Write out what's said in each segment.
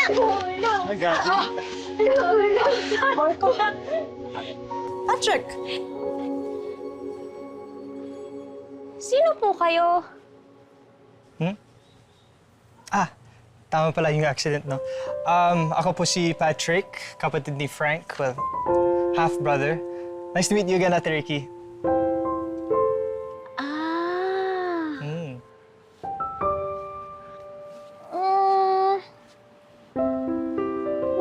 I got you. Marco. Patrick! Sino po kayo? Tama pala yung accident, no? Ako po si Patrick, kapatid ni Frank. Well, half-brother. Nice to meet you again, Ate Ricky.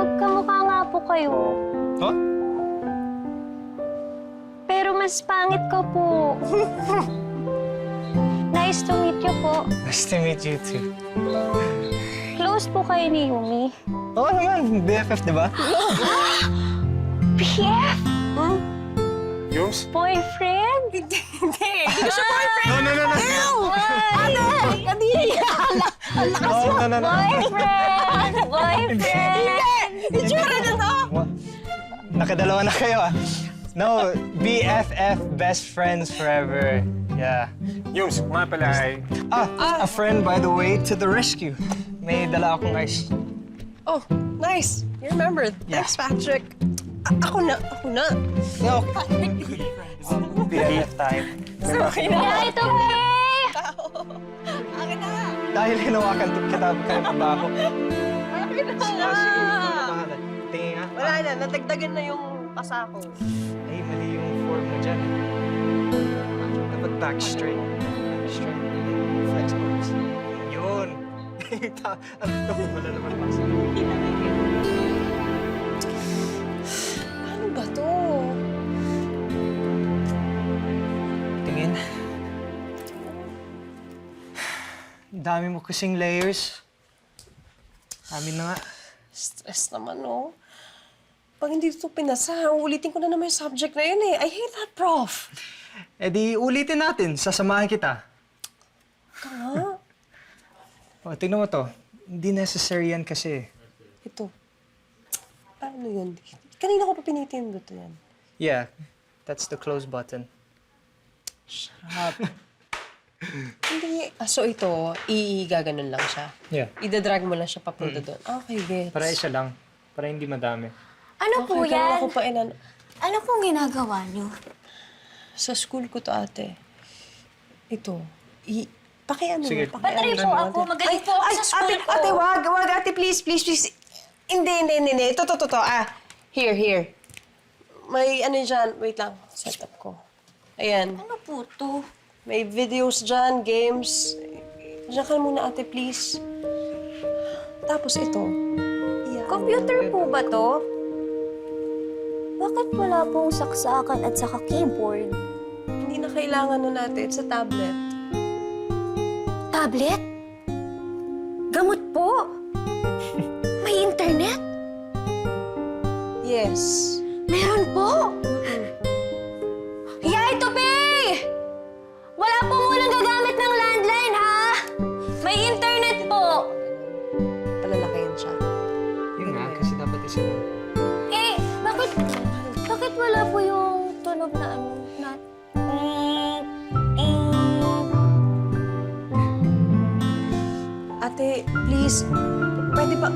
Magkamukha nga po kayo. Huh? Pero mas pangit ka po. Nice to meet you po. Nice to meet you, too. Close po kayo ni Yumi. Oo naman, BFF, di ba? BF? Yums? Boyfriend? Hindi ko siya boyfriend! No. Ano? Kadiri! Ang lakas mo! No. Boyfriend! Boyfriend! Itsura na to! Nakadalawa na kayo, ah. No, BFF, best friends forever. Yeah. Yums, mga pala ay... A friend, by the way, to the rescue. May dala akong ice. Oh, nice. You remembered. Yeah. Thanks, Patrick. Ako na. No. BFF tayo. Sorry na. Yeah, ito, May! Akin na. Dahil hinawakan kita kayo ng baho. Akin na. Tingin nga. Wala na. Nadagdagan na yung pasa ko. Ay, mali yung form mo dyan. Dapat back straight. Back straight. Flex arms. Yun. Ang ito wala naman pasa. Ano ba to? Tingin. Ang dami mo kasing layers. Amin na nga. Stress naman, no? Pag hindi ito pinasa, ulitin ko na naman yung subject na yun eh. I hate that, prof. Eh di ulitin natin. Sasamahan kita. Ka nga. O, tingnan mo to. Hindi necessary yan kasi. Ito. Paano yun? Kanina ko pa pinitindot yan. Yeah, that's the close button. Hindi. So ito, gaganon lang siya. Yeah. Ida-drag mo lang siya papunta doon. Okay, gets. Para isa lang. Para hindi madami. Ano po Okay, yan? ako pa Ano pong ginagawa niyo? Sa school ko to, ate. Ito. Pakiano Sige. mo, Patry po ako. Magaling po ako sa school ko. Ate, wag, ate, please. Hindi. Ito. Here. May ano dyan. Wait lang. Setup ko. Ayan. Ano po to? May videos dyan, games. Diyan ka muna, ate, please. Tapos ito. Iyan. Computer po ba to? Bakit wala pong saksakan at saka keyboard? Hindi na kailangan nun, ate. It's a tablet. Tablet? Gamot po? May internet? Yes. Meron po? Yay, Tupi! Wala po munang gagamit ng landline, ha? May internet po. Palalakihin siya. Yun nga, kasi dapat isa lang. Eh, bakit wala po yung tunog na ano, na... Ate, please, pwede ba...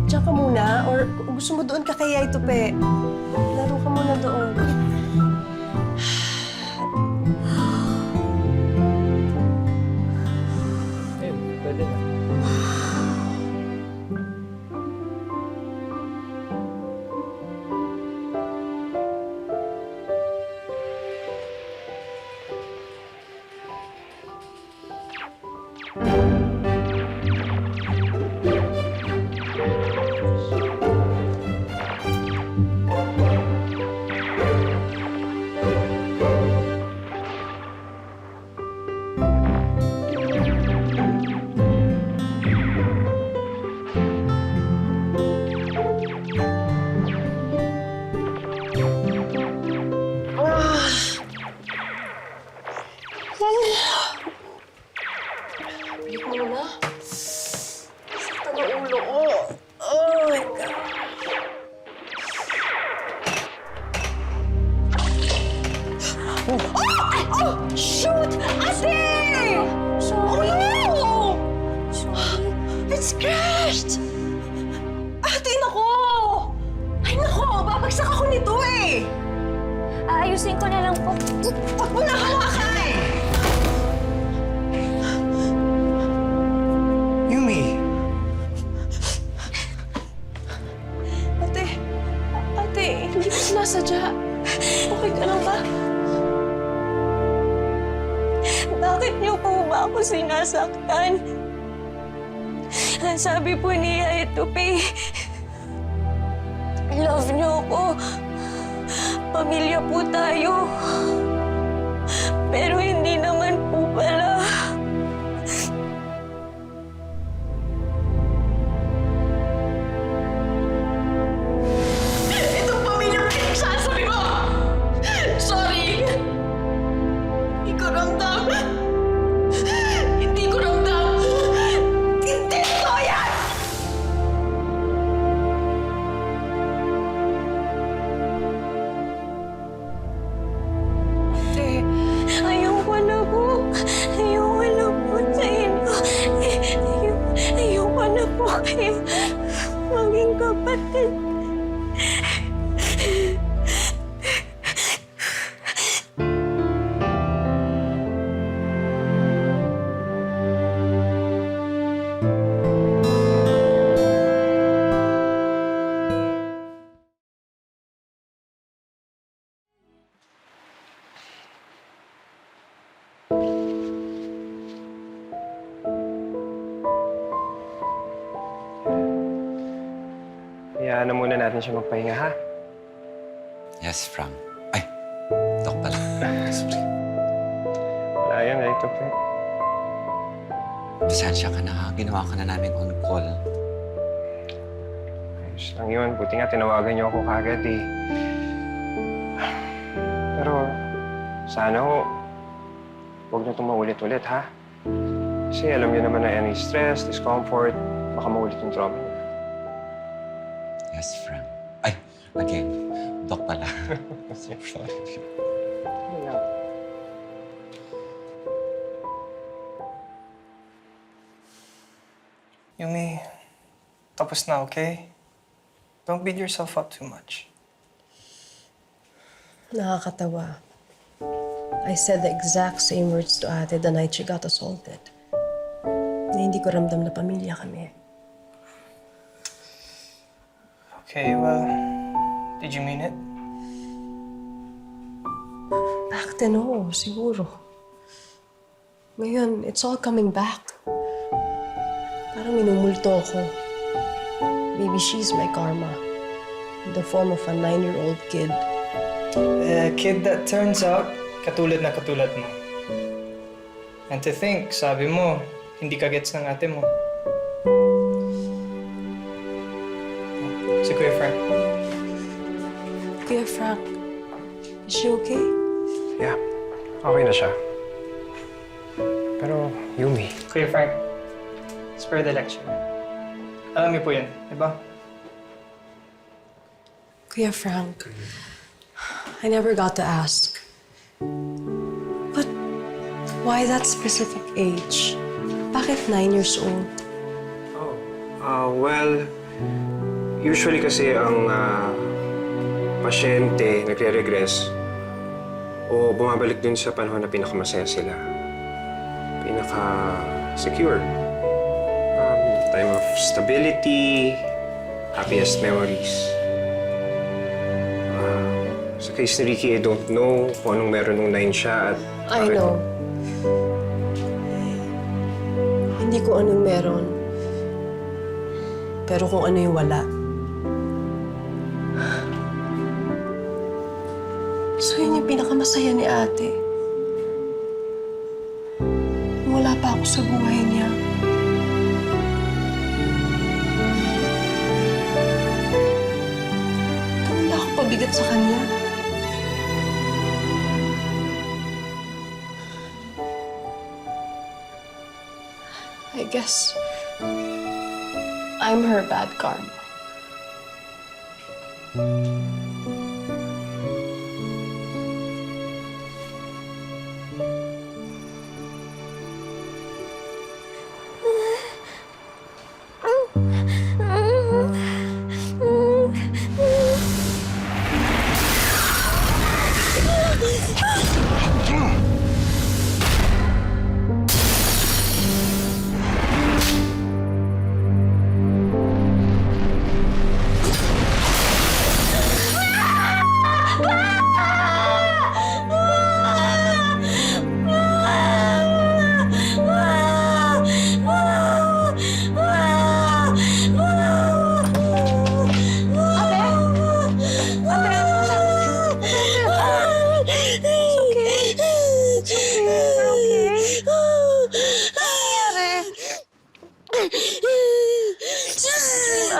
Diyan ka muna? Or kung gusto mo doon ka kaya ito, pe. Laro ka muna doon. Ayun, pwede na. Balik mo na. Sakta na ulo ko. Oh my God. Oh! Shoot! Ate! Sorry. Oh, no! Sorry. It's crashed! Aayusin ko na lang po. Huwag mo na hawakan! Yumi! Ate, hindi ko sinasadya. Okay ka lang ba? Bakit niyo po ba ako sinasaktan? Ang sabi po niya, ito, Pei. Love niyo ko. Pamilya po tayo. Pero hindi naman po pala. Itong pamilya mo pinagsasabi mo! Sorry! Hindi ko ramdam! Hindi ko ramdam! Hindi ko yan! Ate, Ayoko na po. Ayoko na po sa inyo. Ayoko na po kayo maging kapatid. Hayaan na muna natin siya magpahinga, ha? Yes, Frank. Ay, Doc pala. Sorry. Wala yan, eh. Ito, pre. Pasensya ka na. Ginawa ka na namin on call. Ayos lang yun. Buti nga tinawagan niyo ako kagad, eh. Pero, sana ho, huwag na itong maulit-ulit, ha? Kasi alam niyo naman na any stress, discomfort, baka maulit yung trauma niyo. Yes, Frank. Ay, again, Doc pala. Sorry. Yumi, tapos na, okay? Don't beat yourself up too much. nakakatawa. I said the exact same words to ate the night she got assaulted. Na hindi ko ramdam na pamilya kami. Okay, well, did you mean it? Back then, oo, siguro. Ngayon, it's all coming back. Parang minumulto ako. Maybe she's my karma. In the form of a 9-year-old kid. A kid that turns out katulad na katulad mo. And to think, sabi mo, hindi ka gets ng ate mo. Si Kuya Frank. Kuya Frank, is she okay? Yeah, okay na siya. Pero, Yumi, Kuya Frank, spare the lecture. Alam niyo po yan, di ba? Kuya Frank, I never got to ask. But why that specific age? Bakit 9 years old? well, usually kasi ang pasyente nagre-regress o bumabalik dun sa panahon na pinakamasaya sila. Pinaka-secure. Time of stability, happiest memories. Sa case ni Ricky, I don't know kung anong meron nung 9 siya at... I know. Hindi ko anong meron. Pero kung ano yung wala. So yun yung pinakamasaya ni ate. Wala pa ako sa buhay niya. Wala ako pabigat sa kanya. I guess I'm her bad karma.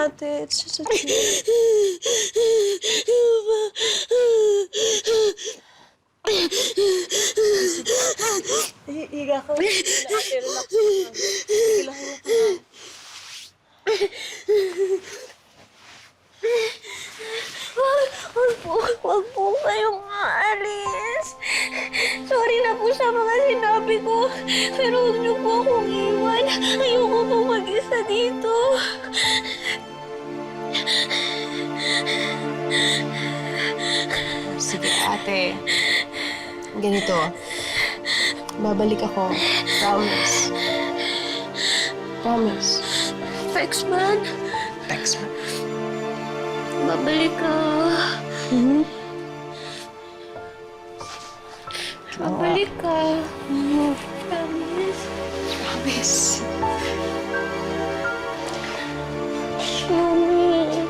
ate. It's just a trip. Higa ka. Ate, relax ka. Sige lang, relax ka. Huwag po kayong aalis. Sorry na po sa mga sinabi ko. Pero huwag niyo po akong iwan. Ayoko po mag-isa dito. Sige, ate. Ganito. Babalik ako. Promise. Promise. Thanks, man. Text mo. Babalik ka. Babalik ka. Promise. Promise. Yumi.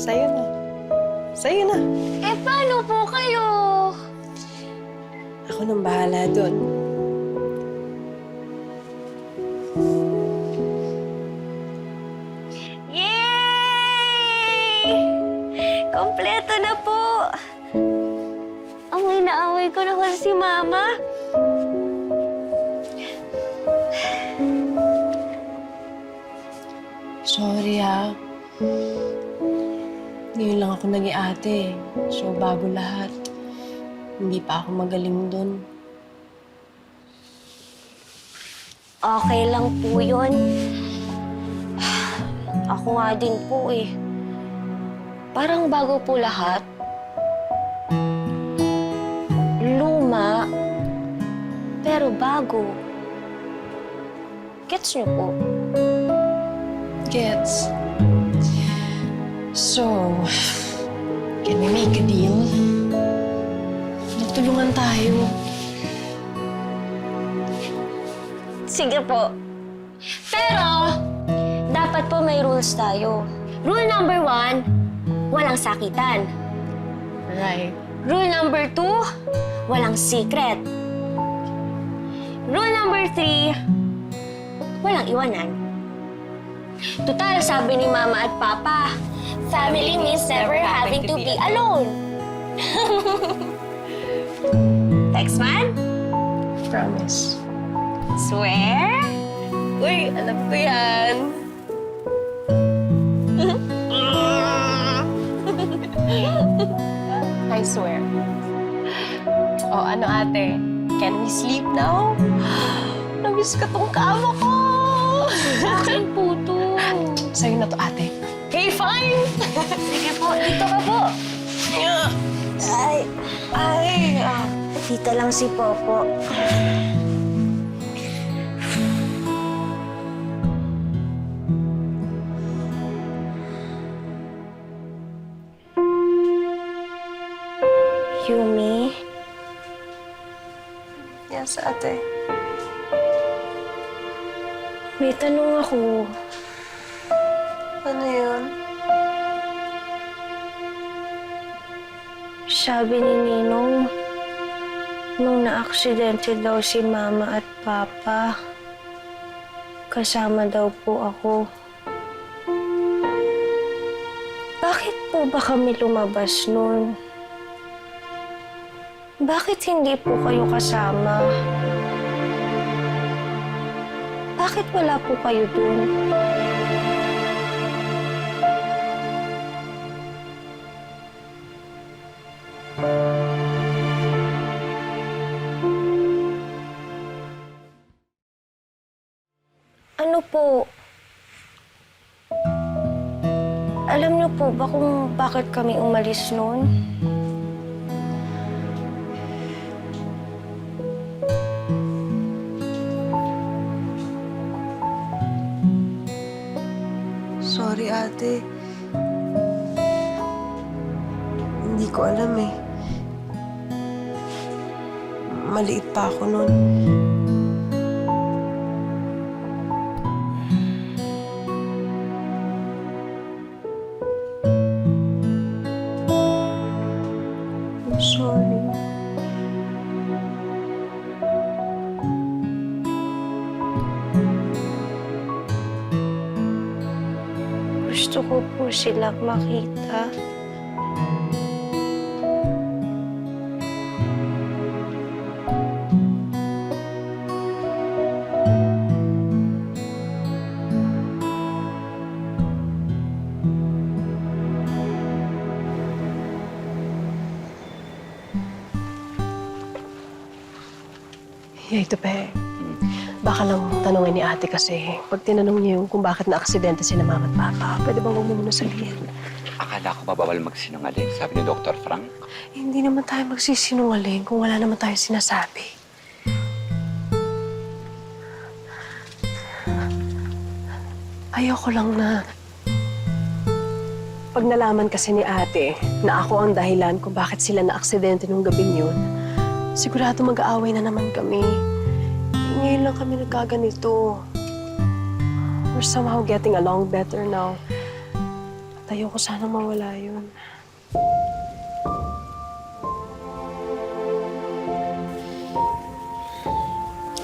Sa'yo na. Sa'yo na. Eh, paano po kayo? Ako nang bahala dun. Yay! Kompleto na po. Ang inaaway ko na kasi si Mama. Sorry ha. Ngayon lang ako naging ate. So, bago lahat. Hindi pa ako magaling dun. Okay lang po yun. Ako nga din po eh. Parang bago po lahat. Luma, pero bago. Gets niyo po? Gets. So, can we make a deal? Nagtulungan tayo. Sige po. Pero, dapat po may rules tayo. Rule number 1, walang sakitan. Right. Rule number 2, walang secret. Rule number 3, walang iwanan. Total, sabi ni Mama at Papa, family means never having to be alone. Text man? Promise. Swear? Uy, alam ko yan. I swear. Oh, ano ate? Can we sleep now? Namiss ka tong kama ko! Akin po to. Sa'yo na to, ate. Okay, fine! Sige po, dito ka po. Ay. Dito lang si Popo. Yumi? Yes, ate. May tanong ako. Ano yun? Sabi ni Ninong, nung na-aksidente daw si Mama at Papa, kasama daw po ako. Bakit po ba kami lumabas nun? Bakit hindi po kayo kasama? Bakit wala po kayo dun? Ano po? Alam niyo po ba kung bakit kami umalis noon? Sorry, ate. Hindi ko alam eh. Maliit pa ako nun. ko po sila makita. Yay, Tupe. Baka lang tanongin ni ate kasi pag tinanong niya yung kung bakit na-aksidente sila mama at papa, pwede bang huwag mo muna sabihin? Akala ko mabawal magsinungaling, sabi ni Dr. Frank. Hindi naman tayo magsisinungaling kung wala naman tayo sinasabi. Ayoko lang na pag nalaman kasi ni ate na ako ang dahilan kung bakit sila na-aksidente nung gabing yun, sigurado mag-aaway na naman kami. Ngayon lang kami nagkaganito. We're somehow getting along better now. At ayoko sana mawala yun.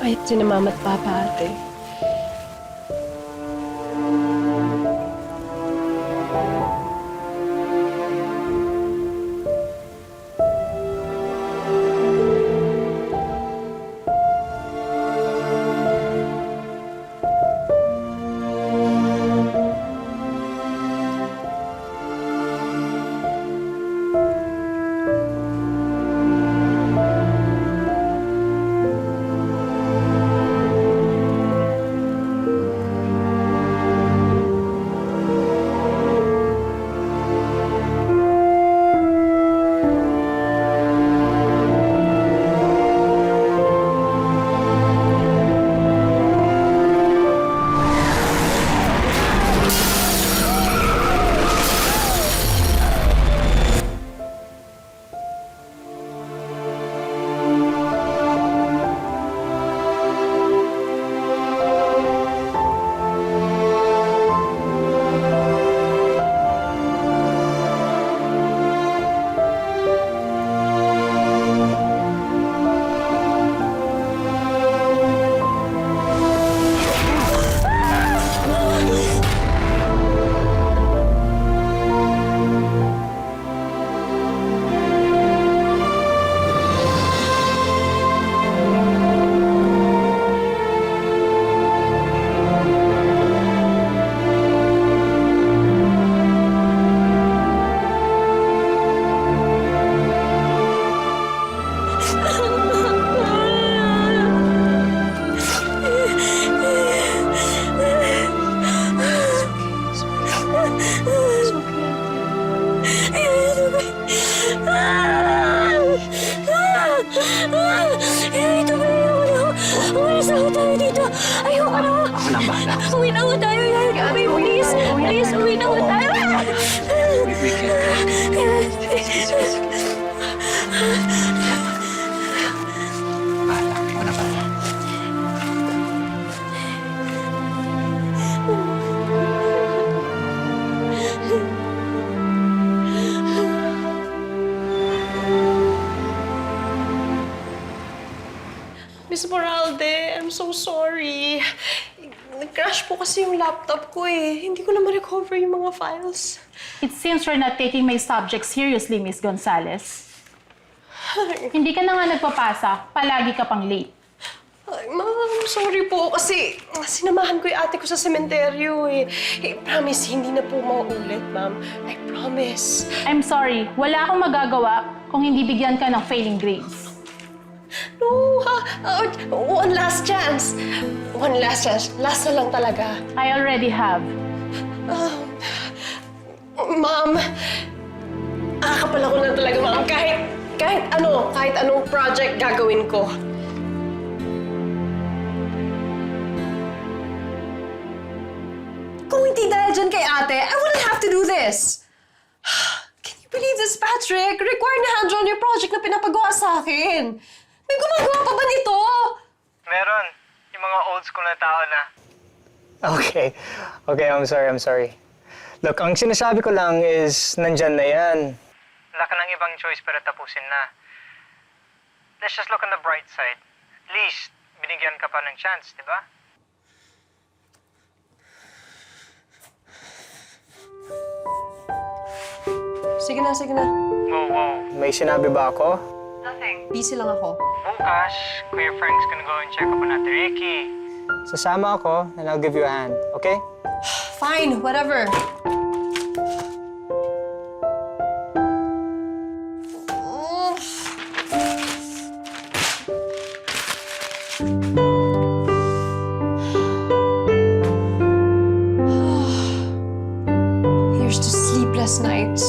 Ayot si na mama at papa, ate. Umalis na ho tayo dito. Ayoko na ho. Ako na ang bahala. Uwi na ho tayo. Please, please, uwi na ho tayo. We can. Bahala. Ako na bahala. Miss Moralde, I'm so sorry. Nag-crash po kasi yung laptop ko eh. Hindi ko na ma-recover yung mga files. It seems you're not taking my subject seriously, Miss Gonzalez. Hindi ka na nga nagpapasa, palagi ka pang late. Ay, ma'am, sorry po kasi sinamahan ko yung ate ko sa sementeryo eh. Promise, hindi na po mauulit, ma'am. I promise. I'm sorry, wala akong magagawa kung hindi bigyan ka ng failing grades. No, ha? One last chance. One last chance. Last na lang talaga. I already have. Ma'am, akapal ako na talaga, ma'am. Kahit anong project gagawin ko. Kung hindi dahil dyan kay ate, I wouldn't have to do this. Can you believe this, Patrick? Required na hand-drawn yung project na pinapagawa sa akin. May gumagawa pa ba nito? Meron. Yung mga old school na tao na. Okay, I'm sorry. Look, ang sinasabi ko lang is nandyan na yan. Wala ka ng ibang choice para tapusin na. Let's just look on the bright side. At least, binigyan ka pa ng chance, di ba? Sige na, sige na. Wow. May sinabi ba ako? Busy lang ako. Bukas, Kuya Frank's gonna go and check up on Ate Ricky. Sasama ako and I'll give you a hand, okay? Fine, whatever. Here's to sleepless nights.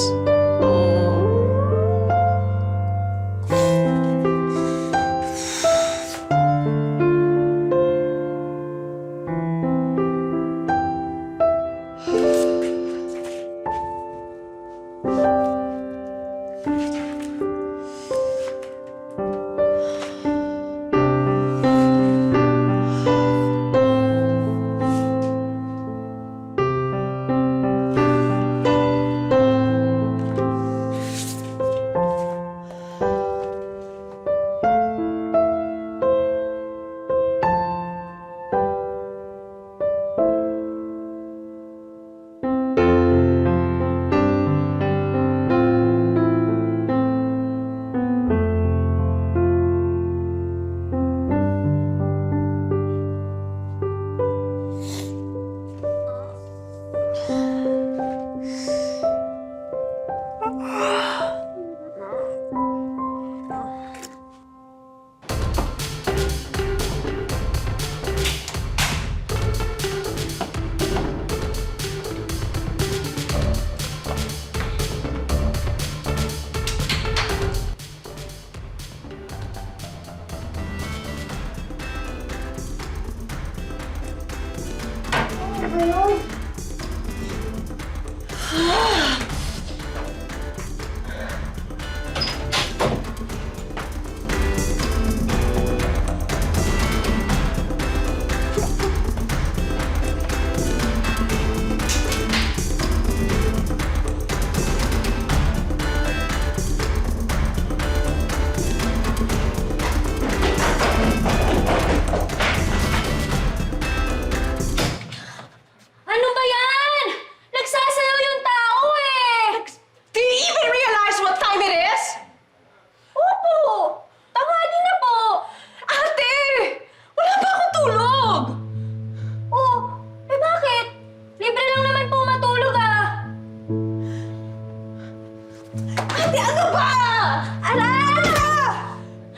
Ano ba yan? Nagsasayaw yung tao eh! Do you even realize what time it is? Opo! Tanghali na po! Ate! Wala pa akong tulog! Oh, eh bakit? Libre lang naman po matulog ah! Ate, ano ba? Ala!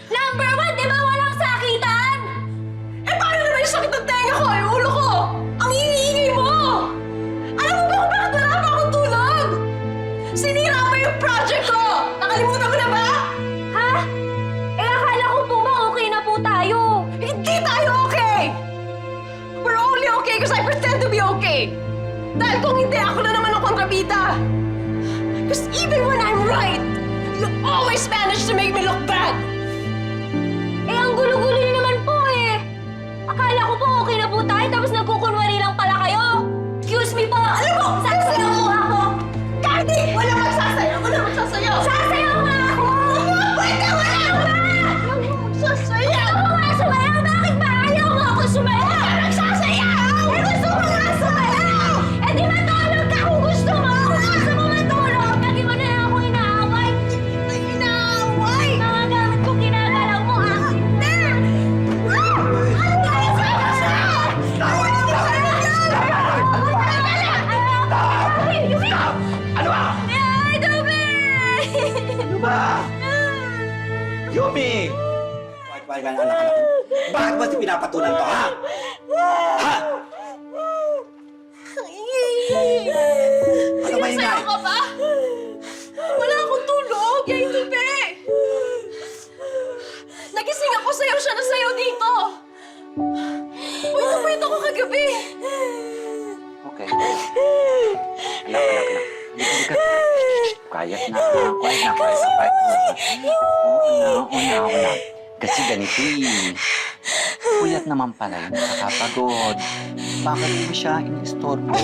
Number 1, di ba walang sakitan? Eh, paano naman yung sakit ng tenga ko? Yung ulo ko? Ang iingay mo! Alam mo ba kung bakit wala pa akong tulog? Sinira mo yung project ko! Nakalimutan mo na ba? Ha? Eh akala ko po ba okay na po tayo? Hindi tayo okay! We're only okay because I pretend to be okay! Dahil kung hindi, ako na naman ang kontrabida! Because even when I'm right, you always manage to make me look bad! Eh ang gulo-gulo niyo naman po eh! Akala ko po okay na po tayo tapos nagkukunwari lang pala kayo! Excuse me po! Alam mo, Sasayaw po ako! Cardi! Wala magsasayaw! Wala magsasayaw! Sasayaw nga ako! Pwede! Wala ba? Magsasayaw! Ayaw ko nga sumayaw! Bakit ba ayaw mo ako sumayaw? Nagsasayaw! Eh gusto mo nga sumayaw! Eh di matulog ka kung gusto mo! Kung gusto mo matulog, lagi mo na lang ako inaaway! Inaaway! Mga gamit ko kinagalaw mo ah! Ano ba yung Ano ba? Ay, Dumi! Ano ba? Yumi! Bakit ba anak? Bakit mo pinapatulan to, ha? Ha? Ano ba yun, Sinasayaw ka ba? Wala akong tulog! Yain Tupi! Nagising ako, sayaw siya na sayaw dito! Puyat ako kagabi! Okay. Anak. Halika. Quiet na. Una. Kasi ganito eh. Puyat naman pala yun, nakakapagod. Bakit mo siya inistorbo?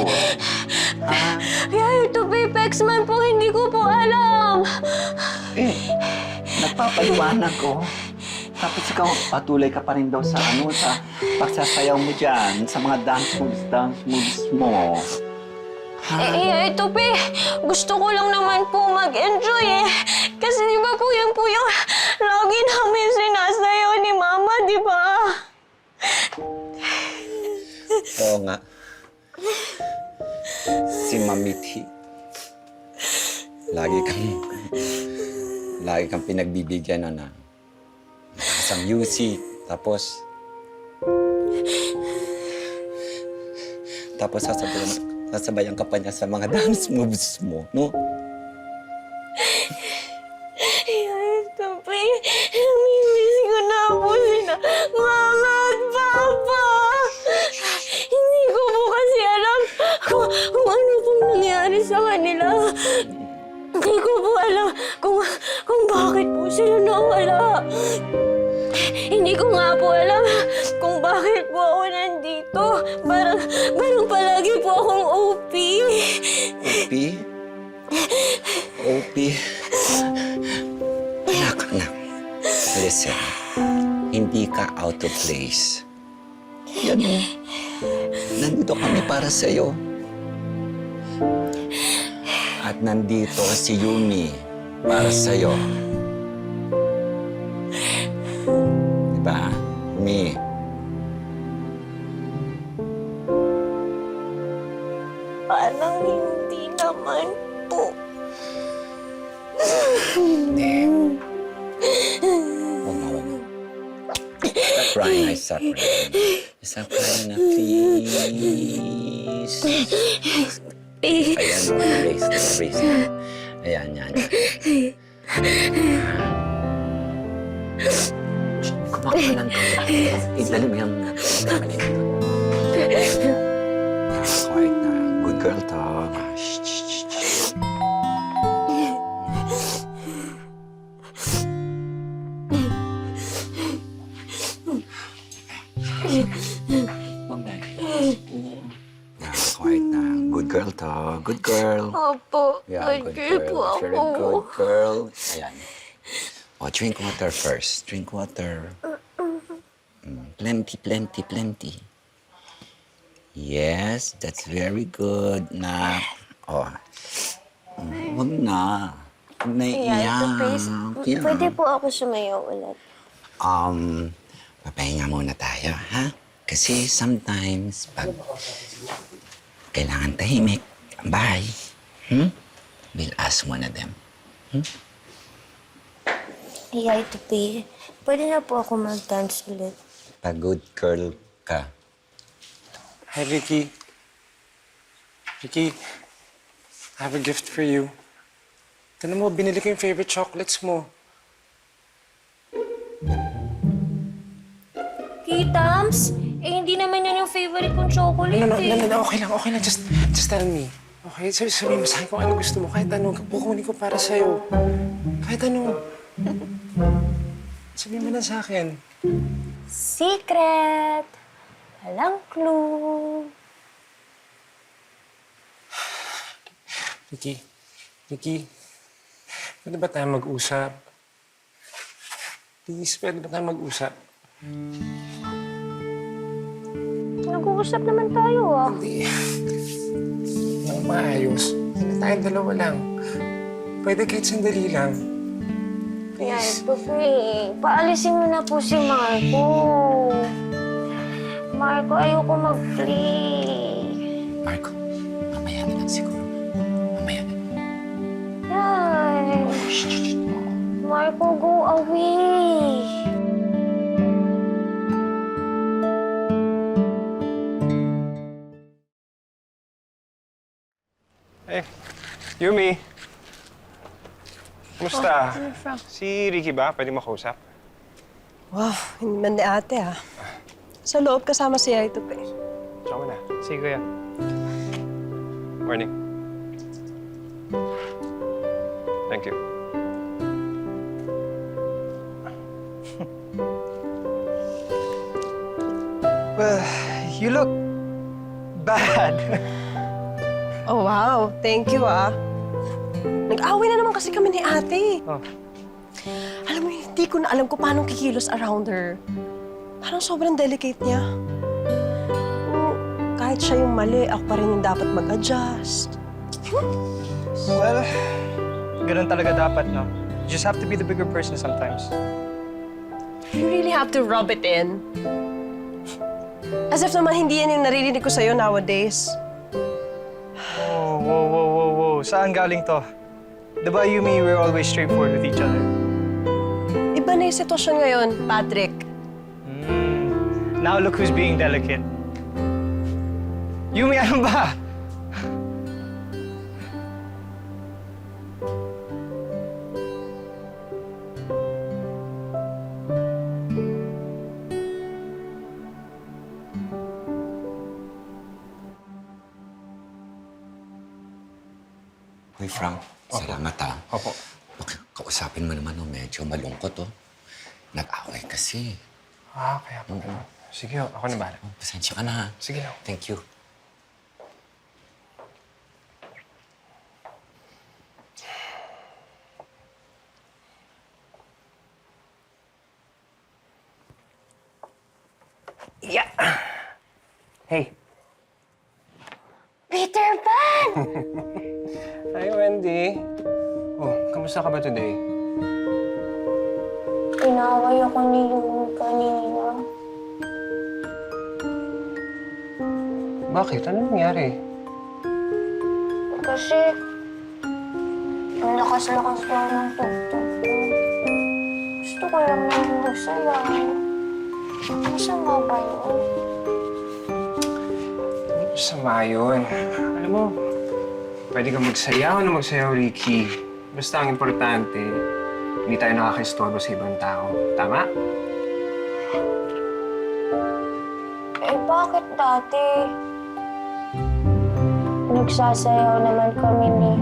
Ha? Ay, ito Pex man po, hindi ko po alam. Eh, nagpapaliwanag ko. Tapos ikaw, patuloy ka pa rin daw sa sa pagsasayaw mo dyan, sa mga dance moves mo. Ito pe, gusto ko lang naman po mag-enjoy eh. Kasi di ba po yan po yung lagi namin sinasayaw ni Mama, di ba? Oo nga. Si Mamiti. Lagi kang pinagbibigyan na isang music. Tapos sasabayan ka pa niya sa mga dance moves mo, no? Ito pe, namimiss ko na po sina Mama at Papa. Hindi ko po kasi alam kung ano pong nangyari sa kanila. Hindi ko po alam kung bakit po sila nawala. Hindi ko nga po alam kung bakit po ako nandito. Parang palagi po akong OP. OP? Anak. Listen, hindi ka out of place. Yan o. Nandito kami para sa'yo. At nandito si Yumi para sa'yo. Diba, Yumi? Parang hindi naman po. Huwag na. Stop crying, stop crying. Stop crying na, please. Ayan, raise. Ayan, yan. Kumakalan ka. Idali mo yung namin ito. Quiet na. Good girl to. Shh. Quiet na. Good girl to. Good girl. Opo, Yeah, good girl po ako. Very good girl. Ayan. Oh, drink water first. Drink water. Plenty. Yes, that's very good, na. Oh. Huwag na. Huwag na iiyak. Yeah. Pwede po ako sumayaw ulit. Papahinga muna tayo, ha? Kasi sometimes, pag kailangan tahimik ang bahay, we'll ask one of them. Ito pe, pwede na po ako mag-dance ulit. Pag good girl ka. Hi, Ricky. Ricky, I have a gift for you. Tignan mo, binili ko yung favorite chocolates mo. Tams, hindi naman yan yung favorite kong chocolate No, okay lang. Just tell me. Okay, sabihin mo sa akin kung ano gusto mo. Kahit ano, kukunin ko para sa'yo. Kahit ano. Sabihin mo na sa akin. Secret! Walang clue. Ricky, pwede ba tayo mag-usap? Please, pwede ba tayo mag-usap? Nag-uusap naman tayo Hindi ako maayos. Hindi na tayong dalawa lang. Pwede kahit sandali lang. Ito pe, paalisin mo na po si Marco. Marco, ayoko mag-play. Marco, mamaya na lang siguro. Mamaya na. Yan. Marco, go away. Eh, Yumi. Kumusta? Si Ricky ba? Pwede makausap? Wow, hindi man ni ate Sa loob kasama siya ito pe. Tsaka mo na. Sige, kuya. Morning. Thank you. Well, you look bad. Oh wow, thank you Nag-away na naman kasi kami ni ate. Oh. Alam mo, hindi ko na alam kung paano kikilos around her. Parang sobrang delicate niya. kahit siya yung mali, ako pa rin yung dapat mag-adjust. Well, ganun talaga dapat, no? You just have to be the bigger person sometimes. You really have to rub it in. As if naman hindi yan yung naririnig ko sa'yo nowadays. Oh, whoa. Saan galing to? Diba you me, we're always straightforward with each other. Iba na yung sitwasyon ngayon, Patrick. Now look who's being delicate. Yumi, ano ba? Hoy, Frank, salamat ha. Opo. Kausapin mo naman, no, medyo malungkot, oh. Nag-away kasi. Kaya pa ganun. Sige, ako na bahala. Pasensya ka na, ha. Sige lang. Thank you. Yeah. Hey. Peter Pan! Hi, Wendy. Oh, kamusta ka ba today? Inaway ako ni Yumi kanina. Bakit? Ano nangyari? Kasi, ang lakas-lakas daw ng tugtog ko. Gusto ko lang naman magsayaw. Masama ba yun? Sama yun. Alam mo, pwede kang magsayaw na magsayaw, Ricky. Basta ang importante, hindi tayo nakakistorbo sa ibang tao. Tama? Eh, bakit dati? Nagsasayaw naman kami ni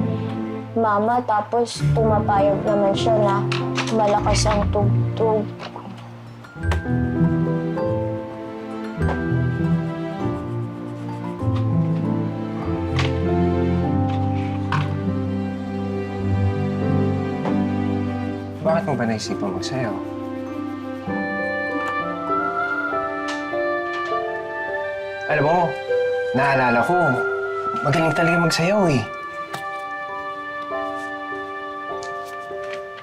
Mama, tapos pumapayag naman siya na malakas ang tugtog. Bakit mo ba naisipan magsayaw? Alam mo, naalala ko, magaling talaga magsayaw eh.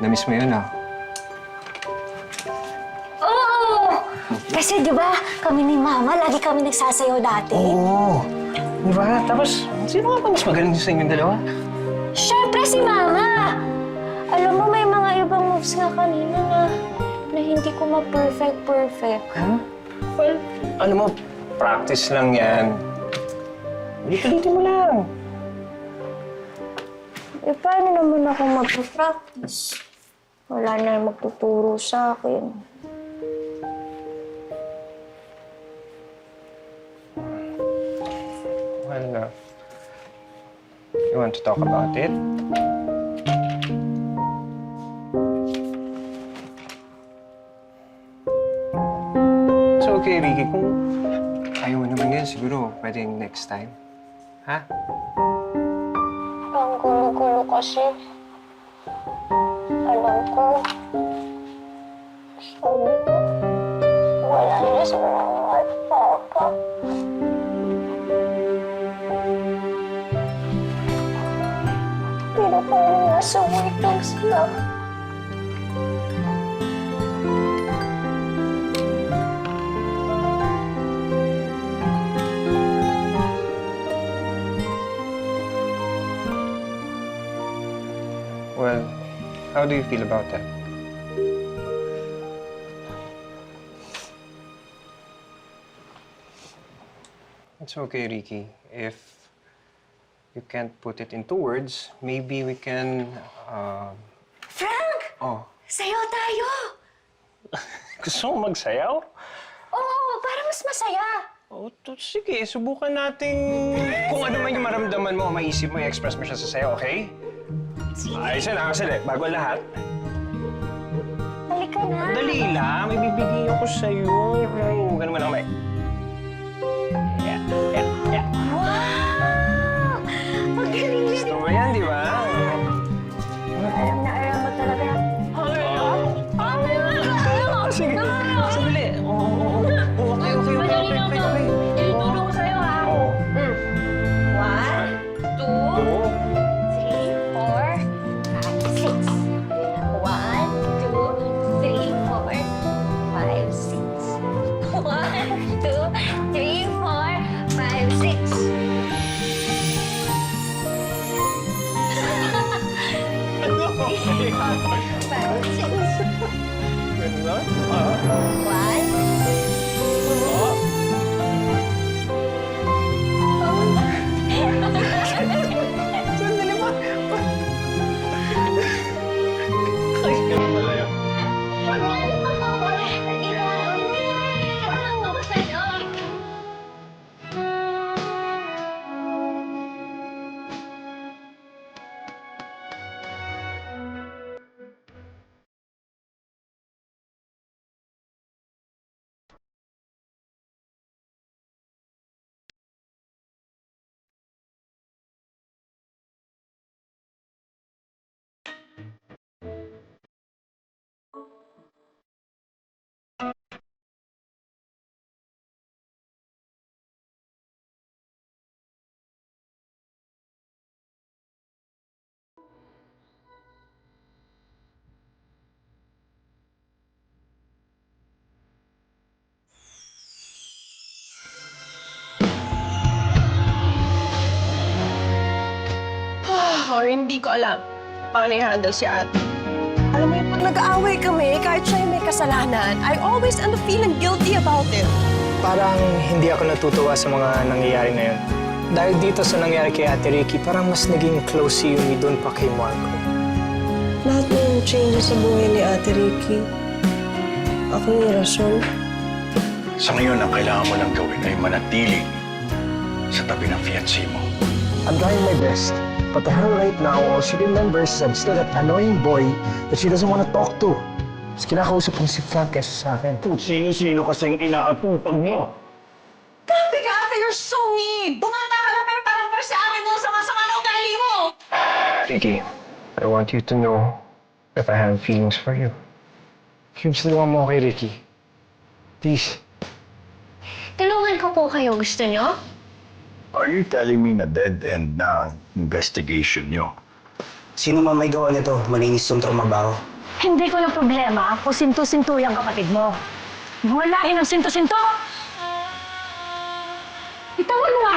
Namiss mo yun, ah. Oo! Kasi di ba kami ni Mama, lagi kami nagsasayaw dati. Oo. Di ba? Tapos, sino nga ba mas magaling sa inyong dalawa? Siyempre si Mama! Alam mo, may mga ibang moves nga kanina na hindi ko ma-perfect. Huh? Well, ano mo, practice lang yan. Ulit-ulitin mo lang. Eh, paano naman ako mag-practice? Wala na magtuturo sa akin. Well, you want to talk about it? It's okay, Ricky. Kung ayaw mo naman yan, siguro pwedeng next time. Ha? Ang gulo-gulo kasi. Alam ko. Sabi ko, wala na si Mama at Papa. Pero parang nasa waiting sila. Well, how do you feel about that? It's okay, Ricky. If you can't put it into words, maybe we can, Frank! Oh, Sayaw tayo! gusto mo magsayaw? Oo, para mas masaya. Oh, sige, subukan natin kung ano man yung maramdaman mo, maisip mo, i-express mo siya sa sayo, okay? Ayos na, sali. Bago ang lahat. Halika na. Dali lang, may bibigyan ako sa'yo. Ganun mo lang, Mike. Yeah. Wow! Magaling yun. Gusto mo yan, di ba? Alam na alam mo talaga. Sige, sandali. Okay. Itutulong ko sa'yo, ha? Oo. or hindi ko alam paano i-handle si ate. Alam mo yung pag nag-aaway kami, kahit siya yung may kasalanan, I always end up feeling guilty about it. Parang hindi ako natutuwa sa mga nangyayari ngayon. Dahil dito sa nangyari kay Ate Ricky, parang mas naging close si Yumi doon pa kay Marco. Lahat na yung changes sa buhay ni Ate Ricky. Ako yung rason. Sa ngayon, ang kailangan mo lang gawin ay manatili sa tabi ng fiancé mo. I'm trying my best. But to her right now, all she remembers is I'm still that annoying boy that she doesn't want to talk to. Mas kinakausap niya si Frank kesa sa akin. Sino-sino kasing inaatupag mo? Grabe ka, ate, you're so mean! Bumata ka na pero parang sa akin mo, sama-sama na ugali mo! Ricky, I want you to know that I have feelings for you. Kinustuhan mo kay Ricky. Please. Tulungan ko po kayo, gusto nyo? Are you telling me na dead end na ang investigation nyo? Sino man may gawa nito, malinis yung trabaho. Hindi ko na problema kung sinto-sinto yung kapatid mo. Wala yun ang sinto-sinto! Itawan mo nga